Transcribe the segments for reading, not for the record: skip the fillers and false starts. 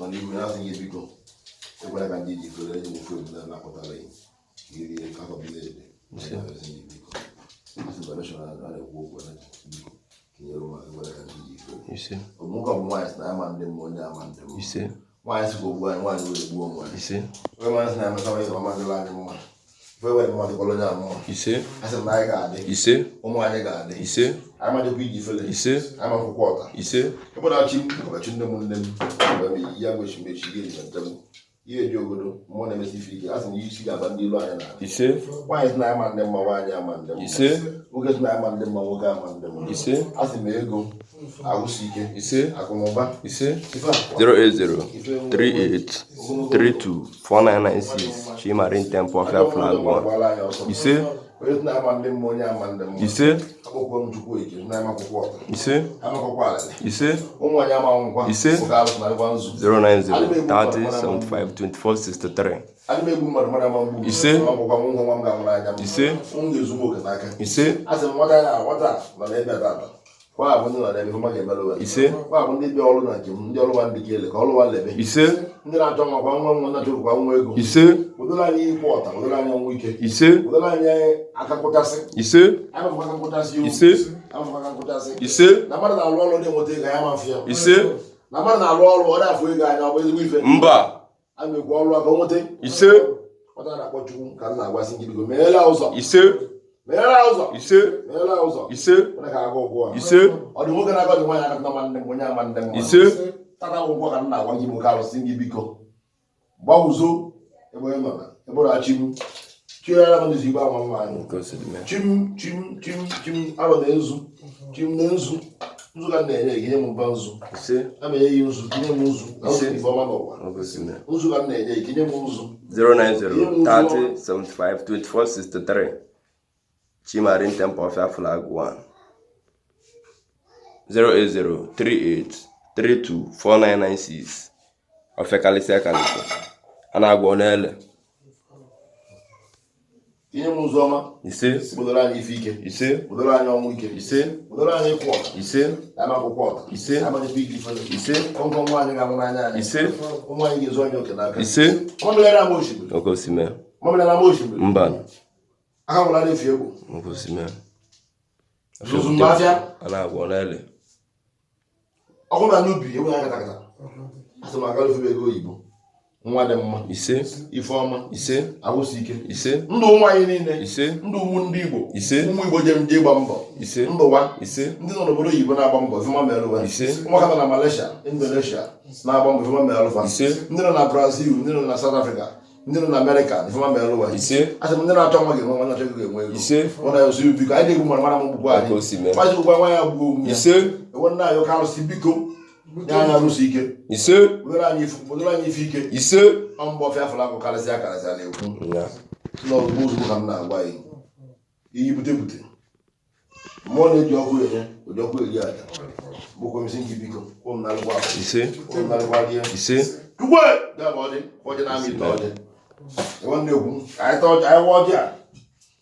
on the last thing you go. What I can do is to let you feel that not what I you can't believe it. Everything you go. This is the national and I walk when what I can do. You see? Muka once na man dem one man dem. You see? Once go one will go one. You see? When man's name is always a man the land more. Very well man the colonial more. You see? I said my God. You see? My God. You see? I'm a PG fella. You see? I'm a quarter. You see? About our chim, about them on them. When me young wish me she get them. You go more than if you ask me you see about the line. You see? Why is na man them one man them? You see? Who gets na man them one man them? You see? As me go. I will seek it. You see? Akomoba. You see? 080 38 32 4996 Chimarin Temple of your flag one. You see? You see? You see? You see? You see? 090 30 75 24 63. You see? You see? You see? Ise. Ise. Chimarin Temple of Flag 1. 080 38 32 4996. Ofekalisia Kalisia. Anagwonele. Ise. Ise. Ise. Ise. Ise. Okosime. Mban. Okosime. Anagwonele. Nwa dị mma ise Ifeọma ise Awụsike ise ndụ ụmụ anyị niile ise ndụ ụmụ ndị Igbo ise ụmụ Igbo jem je ịgba mbọ ise ndụwa ise ndị nọ n'obodo oyibo na-agba mbọ Ifeọma merụwa ise ụmụaka nọ na Malaysia Indonesia na-agba mbọ Ifeọma merụwa ise ndị nọ na Brazil ndị nọ na South Africa ndị nọ na America Ifeọma merụwa ise asị m ndị na-achọ nwa ga-enwe nwa na-achọ ga-enwe ego ise ọ na-ezu biko anyị na-egwu mara m gbukwa anyị maji ụgwa nwa ya gbuo onwe ya ise ewe nna anyị ụka arụsị biko anya arụsị ike ise were anyị ife ike ise mbọ ọfịa fụla akụ karịsịa na-ekwu n'ọgụgụ ozugbo ka m na-agwa anyị iyi bute mmụọ na-eji ọkụ enye ụdị ọkụ eri aja bụkwa msi nke biko kwụ m narịkwa ise ise tugbe ga-abụ ọdị ọjị na-amị ite ọjị ewe na-ekwu ka anyị taa ọjị anyị wa ọjị a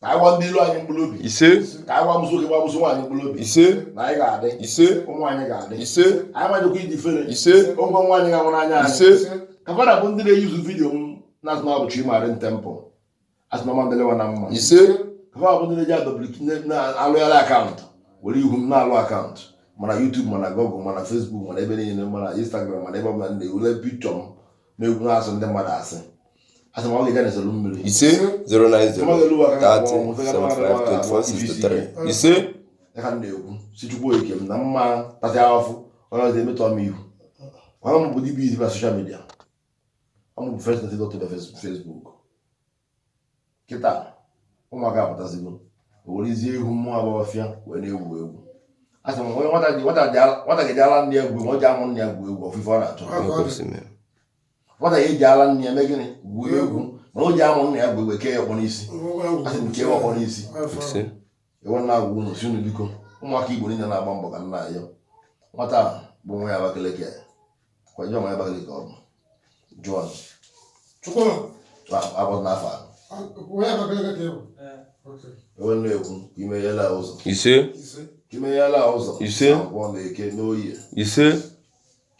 ka anyị gwa ndị ilu anyị mkpụrụ obi ise ka anyị gwa mụsụ oge gwa mụsụ nwaanyị mkpụrụ obi ise na anyị ga-adị ise ụmụ anyị ga-adị ise anyị majikwa iji fere ise ụgwọ nwaanyị ga-anwụ n'anya anyị ise ka fada bụ ndị na-eyuzu vidiyo m na-azụ na ọbụchi Chimarin Temple asụmama ndelewa na mma ise ka fada bụ ndị na-eji adọbliki na-alụgharị akaụntụ were ihu m na-alụ akaụntụ mana YouTube mana Google mana Facebook mana ebe niile mana Instagram mana ebe ọbụla na-ewule pikchọ m na-egwu na-asụ ndị mmadụ asị asị ma ọ ga-eje na-esolu mmiri ise 090 30 75 24 63 ise ya ka m na-ekwu si Chukwu eke m na mma tasị afụ onye ọzọ emetọ m ihu ọha m bụ dibia izi na soshal midia I'm first to go to the Facebook. Kita, ụmụaka apụtazigo owerizie ihu mmụọ agbafịa wee na-egwu egwu asị m nwata ga-eji ala ndị egwu ma o ji amụ nne ya gwu egwu ofufe ọ na-achọ nwata ga-eji ala nne ya mee gịnị gwu egwu ma o ji amụ nne ya gwu egwu kee ya ọkpọ n'isi asị m kee ya ọkpọ n'isi ewe na-agwụ unu si unu biko ụmụaka Igbo niile na-agba mbọ ka nna ya nwata bụ nwa ya Abakaliki kwa nwa ya Abakaliki ọ bụ John abụ n'afọ ewe na-ekwu imeghela ụzọ ise imeghela ụzọ ise abụọ na-eke n'oyi ise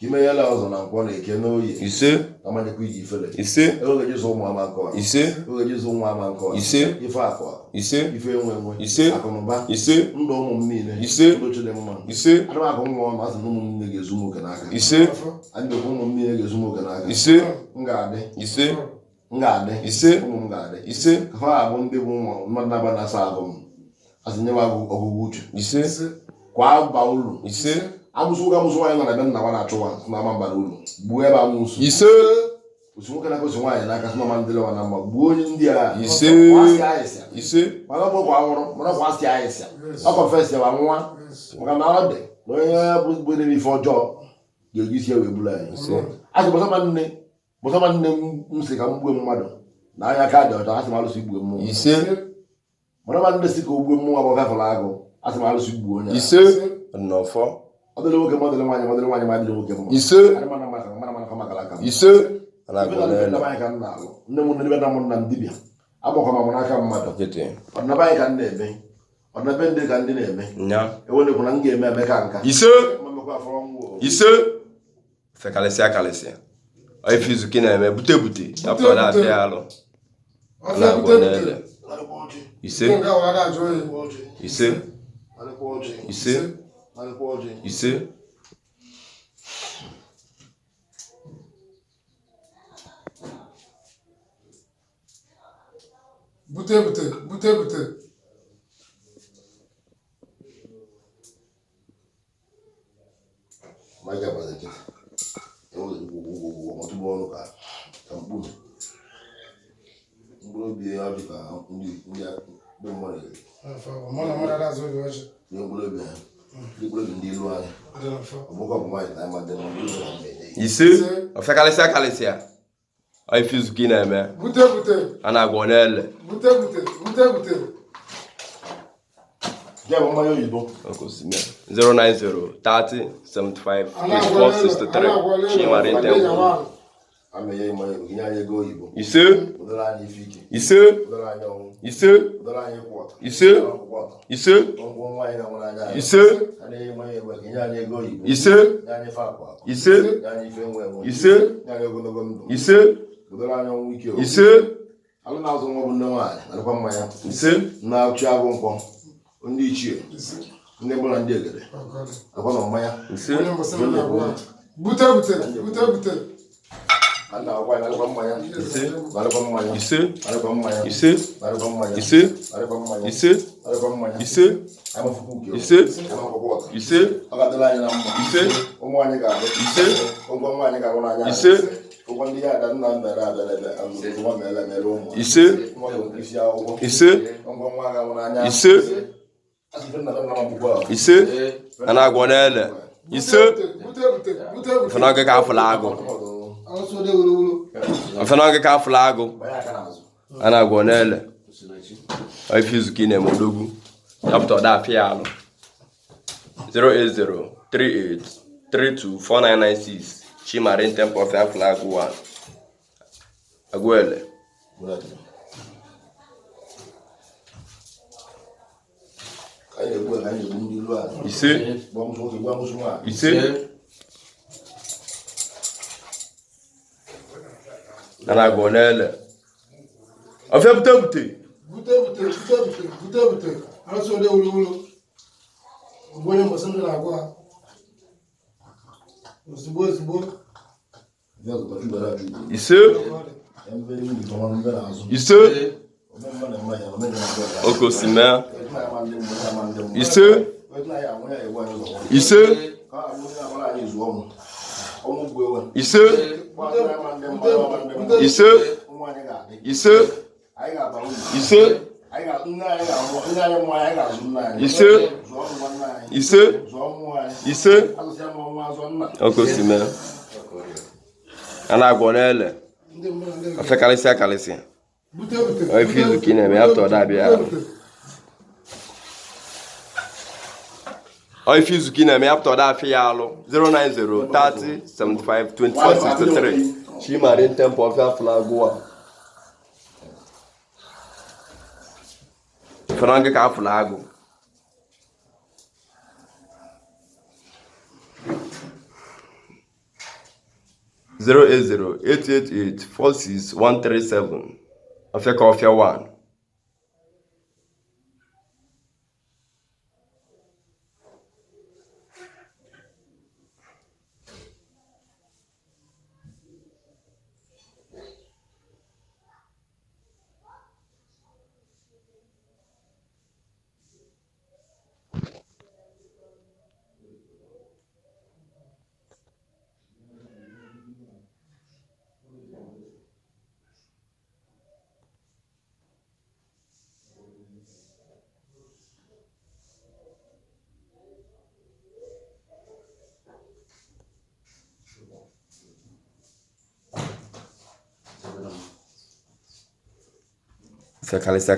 Kimeyela ọzọ na nkwọ na eke n'oyi. Ise. Amanyekwa iji ifele. Ise. Oge Jesu ụmụ ama nkọ. Ise. Oge Jesu ụmụ ama nkọ. Ise. Ife akwa. Ise. Ife enwe. Ise. Akụnụba. Ise. Ndụ ụmụ m niile. Ise. Ndụ chile mma. Ise. Ana m akụ nwa ọma asị na ụmụ m niile ga-ezu m oke n'aka. Ise. Anyị bụ ụmụ m niile ga-ezu m oke n'aka. Ise. M ga-adị. Ise. M ga-adị. Ise. Ụmụ m ga-adị. Ise. Ka ha abụ ndị bụ mmadụ na-aba na-asa ahụ m. Asị nye m ọgụgụ uche. Ise. Kwa ba ulu. Ise. Amụsụ nwaanyị nọ na ebe nna nwa na-achụwa na ama mbara ulu. Gbuo ebe amụsụ. Ise. Osi nwoke na-agosi nwaanyị n'aka sị na ọma ndị lewa na mma. Gbuo onye ndị a. Ise. Ise. Mana ọ bụ kwa nwụrụ, mana kwa asị ahịsịa. Ọ kọfesi ya nwa. Maka na ọ dị na onye bụ ebe ife ọjọọ ga-eji isi ya wee buru anyị. Asị bụsama nne m si ka m gbuo mmadụ na anya aka dị ọcha asị m alụsị gbuo mmụọ. Ise. Mana ndị si ka o gbuo mmụọ bụ gafere agụ asị m alụsị gbuo onye. Ise. Nnọfọ. Ọ dịrị nwoke ma ọ dịrị nwaanyị ma ọ dịrị nwaanyị ma dịrị nwoke mma. Ise. Ise. Nne m nebe na mụ na dibịa agbakọ ma mụ n'aka mmadụ ọdịnaba anyị ka m na-eme ọdịnabe ndị ka ndị na-eme ewenekwu na m ga-eme eme ka nka. Ise. Ise. Fekalịsịa ife izuke na-eme bute ya pụtara na-abịa alụ na-agwọ n'ele. Ise. Ise. Ise. Ise. Bute. Maja bazeke. Ọtụtụ ọrụ ka mkpụrụ. Mkpụrụ obi ya dị ka ndị mmadụ. Mkpụrụ obi ndị ilu anyị. Ọbụkwa bụ nwaanyị na ịmadị na ndị ụzọ na-eme. Ise. Fekalịsịa ife izuke na-eme. Bute. A na-agwọ n'ele. Bute. Jẹ́ mmanya oyibo. 090 30 75 84 63 Chimari Temple. Ameye mmanya oyibo. Anyị ego oyibo. Ise. Ụdara anyị ife ike. Ise. Ụdara anyị ọnwụ. Ise. Ụdara anyị kwọta. Ise. Ise. Ngwọ nwaanyị na nwere anya. Ise. Anyị mmanya oyibo. Anyị ego oyibo. Ise. Anyị fa akwa. Ise. Anyị ife nwe. Ise. Anyị ogologo ndụ. Ise. Ụdara anyị ọnwụ ike. Ise. Alụ na-azụ nwa bụ nne nwaanyị. Alụkwa mmanya. Ise. Na-achụ agụ nkwọ. Ndị ichie. Ndị gbara ndị egede. Akwa na mmanya. Ise. Bute. Anda akwa na alụkwa mmanya. Ise. Alụkwa mmanya. Ise. Alụkwa mmanya. Ise. Alụkwa mmanya. Ise. Alụkwa mmanya. Ise. Alụkwa mmanya. Ise. Amafuku uke. Ise. Amafuku ọta. Ise. Ọ ga-adịla anyị na mma. Ise. Ụmụ anyị ga-abụ. Ise. Ụgwọ nwaanyị ga-abụ n'anya. Ise. Ụgwọ ndị ya ada nna mere ụmụ mere ụmụ. Ise. Nwa ya isi akwụkwọ. Ise. Ụgwọ nwa ga-abụ n'anya. Ise. Ise. A na-agwọ n'ele. Ise. Fenọgị ka afụla agụ. Fenọgị ka afụla agụ. A na-agwọ n'ele. Ife izuke na-eme odogwu. Ya pụta ọda afịa alụ. 080 38 32 4996 Chimari Temple of Flag 1 Agwele. Ise. Ise. A na-agwọ n'ele. Ọfịa bute. Asụ ode wulu. Onye mbọsị ndị na-agwa ha. Ozugbo. Ise. Ise. Okosimea. Ise. Ise. Ise. Ise. Ise. Ise. Ise. Ise. Ise. Okosimea. A na-agwọ n'ele. Fekalịsịa. Ife izuke na-eme ya pụta ọda abịa. Ife izuke na-eme ya pụta ọda afịa alụ. 090 30 75 24 63 Chimari Temple of Flag 1. Fenọgị ka afụla agụ. 080-888-46137. Ofia 1.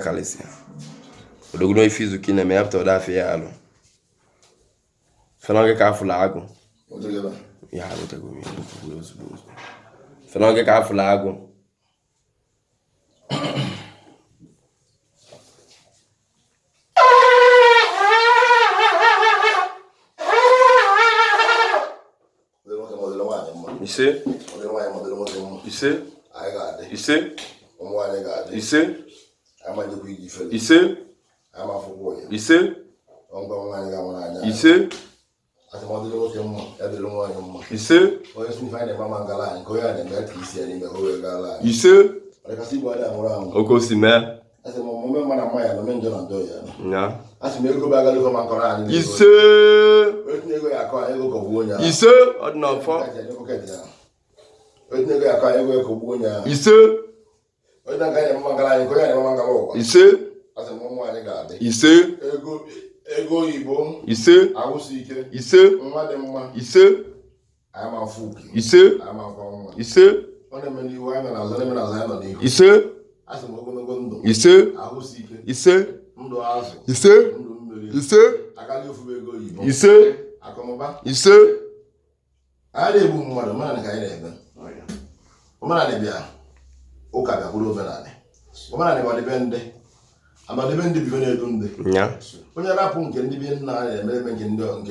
Kalisia. Odogno ifizu kina me after that fear alo. Fanange ka fulago. Ya lo tego mi. Fanange ka fulago. Ise. Okosime. Ase mo mana maya no menjo na do ya. Nya. Ase me go baga lo ma nkora ani. Ise. Ego ya ko ego ko buonya. Ise odna fo. Ego ya ko ego ko buonya. Ise. Odna ga ya mama ngala ani ko ya ni mama ngala ko. Ise. Ase mo mo ani ga ade. Ise. Ego ibo. Ise. Awusi ike. Ise. Nwa de mma. Ise. Ama fuki. Ise. Ama ko. Ise. Ona meni wa na zo na za no ni. Ise. Ase mo gonogo ndo. Ise. Awusi ike. Ise. Ndo azu. Ise. Ndo mmiri. Ise. Akali ofu ego ibo. Ise. Akomoba. Ise. Ada ebu mmadu mana ka ina ebe. Omana ne bia. Oka ga buru omenani. Omana ne wade bende. Ama de bende bi na edu nde. Nya. Onye rapu nke ndị bi nna na-eme nke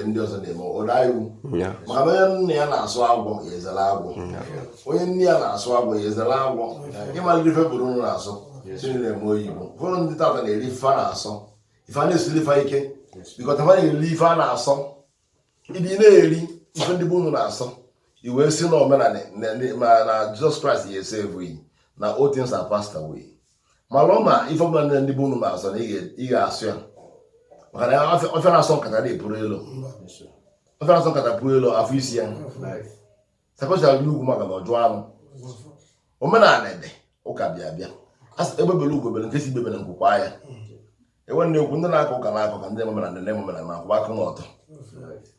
ndị ọzọ na-eme ụda iwu. Nya. Maka onye nne ya na-asụ agwọ ya ezela agwọ. Onye nne ya na-asụ agwọ ya ezela agwọ. Ịmalite ife buru unu na-asụ. Sini na-eme oyibo. Ụfọdụ ndị tata na-eri ife a na-asọ. Ife a na-esili ife ike. Bikọta fa na-eri ife a na-asọ. Ịdị na-eri ife ndị bụ unu na-asọ. Iwe si na omenala na Jesus Christ ya save we. Na all things are passed away. Malọ na ife ọbụla ndị bụ unu na-asọ na ị ga-asụ ya. Maka na ofe na-asọ nkata na-epuru elu. Ofe na-asọ nkata puru elu afọ isi ya. Sakọsi agụ ugwu maka na ọjụọ anụ. Omenala ede ụka bịa. Ebebele ugwu ebele nke si ibebele nkwukwa ya. Ewe na-ekwu ndị na-akọ ụka na-akọ ka ndị omenala na-akwụba akụ n'ọtọ.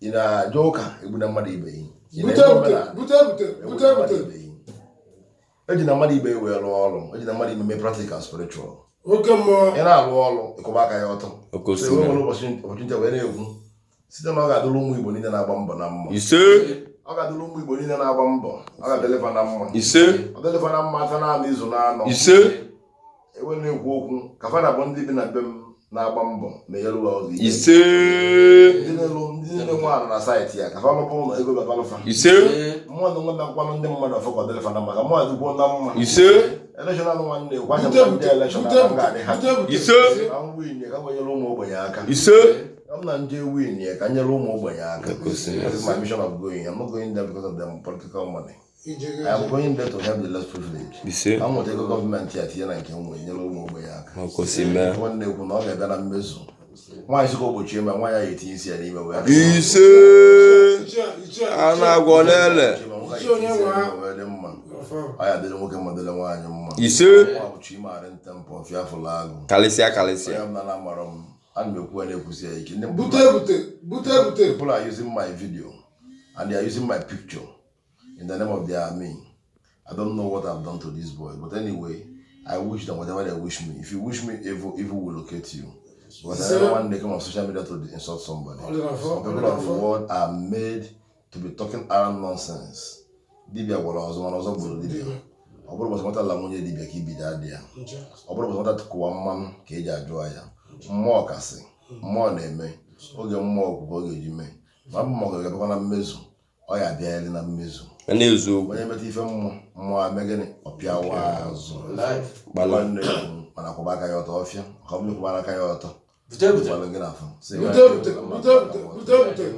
Ị na-ajụ ụka egbuna mmadụ ibe yi. Bute. Eji na mmadụ ibe wee rụọ ọrụ. Eji na mmadụ ibe mee practical spiritual. Oke mmụọ. Ị na-arụ ọrụ ịkwụba aka ya ọtọ. Okosime. Enwere ụbọchị nche wee na-ekwu site na ọ ga-adụrụ ụmụ Igbo niile na-agba mbọ na mma. Ise. Ọ ga-adụrụ ụmụ Igbo niile na-agba mbọ. Ọ ga-adịlefa na mma. Ise. Ọ dịlefa na mma aka na-anọ izu na-anọ. Ise. Enwere na-ekwu okwu ka fada bụ ndị bi na be m na-agba mbọ ma enyere ụwa ụzọ. Ise. Ndị na-enwe ala na saịtị ya ka fa lụpụ ụlọ ego babalụfa. Ise. Mmụọ na nwe na-akwanụ ndị mmadụ ọfọ ka ọ dịlefa na mma ka mmụọ adịgbuo na mma. Ise. Elekshọn anụ nwanne kwanye ndị elekshọn ahụ ga-adị ha. Ise. Na nwunye ka nyere ụmụ ogbenye aka. Ise. I'm not win here. Can you room over? This is my mission of going. I'm not going there because of the political money. I'm going there to help the less privileged. Ise. I'm going to take a government here and can win. You room over here. Okosime. One day we'll not get that amazing. Why is it called Chima? Why are you eating here anywhere? Ise. Ana gwonele. I didn't work in the one. Ise. Chima and temple of Yafulago. Kalisia. I'm not a and me when they pussy. Bute. People are using my video and they are using my picture in the name of their army. I don't know what I've done to this boy, but anyway, I wish them whatever they wish me. If you wish me evil will locate you. Because I don't want they come on social media to insult somebody. Some people of the world are made to be talking around nonsense. Dibia was one of those Dibia. Obo was not la munye Dibia ki bidadia. Obo was not kuwa man keja joya. Mmụọ kasị mmụọ na-eme oge mmụọ ọgwụgwọ oge ji mee ma mmụọ ga-abịakwa na mmezu ọ ya bịa na mmezu na-ezu okwu onye meta ife mmụọ amegịnị ọpịawa azụ mana kwụba aka ya ọtọ ọfịa ọkọbụla kwụbara aka ya ọtọ gị n'afọ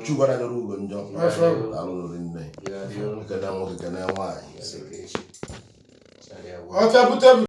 chugwara dịrị ugo njọ alụrị nne kene nwoke kene nwaanyị ọfịa bute